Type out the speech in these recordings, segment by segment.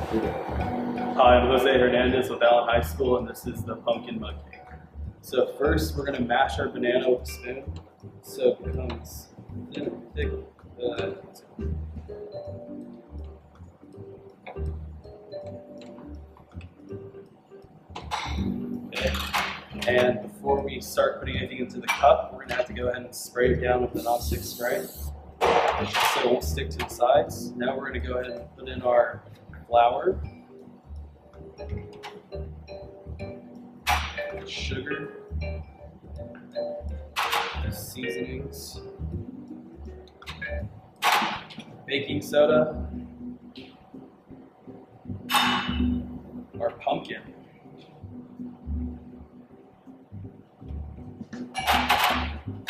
Hi, I'm Jose Hernandez with Allen High School, and this is the pumpkin mug cake. So first, we're going to mash our banana with a spoon so it becomes thin and thick. Okay. And before we start putting anything into the cup, we're going to have to go ahead and spray it down with the non-stick spray so it won't stick to the sides. Now we're going to go ahead and put in our flour, sugar, seasonings, baking soda, our pumpkin,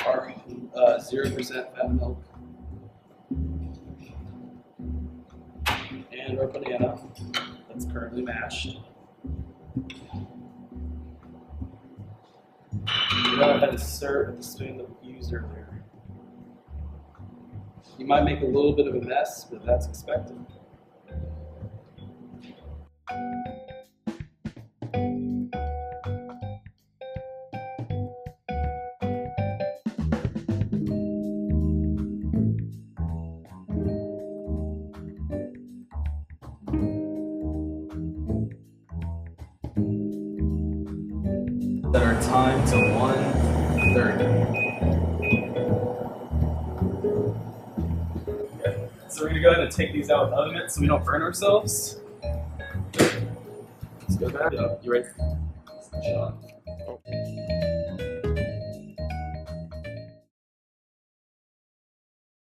our 0% fat milk, and our banana that's currently mashed. Go ahead and serve with the spoon that we used earlier. You might make a little bit of a mess, but that's expected. Set our time to 1:30. Okay. So we're gonna go ahead and take these out with oven mitts so we don't burn ourselves. Let's go back. You ready? Shot.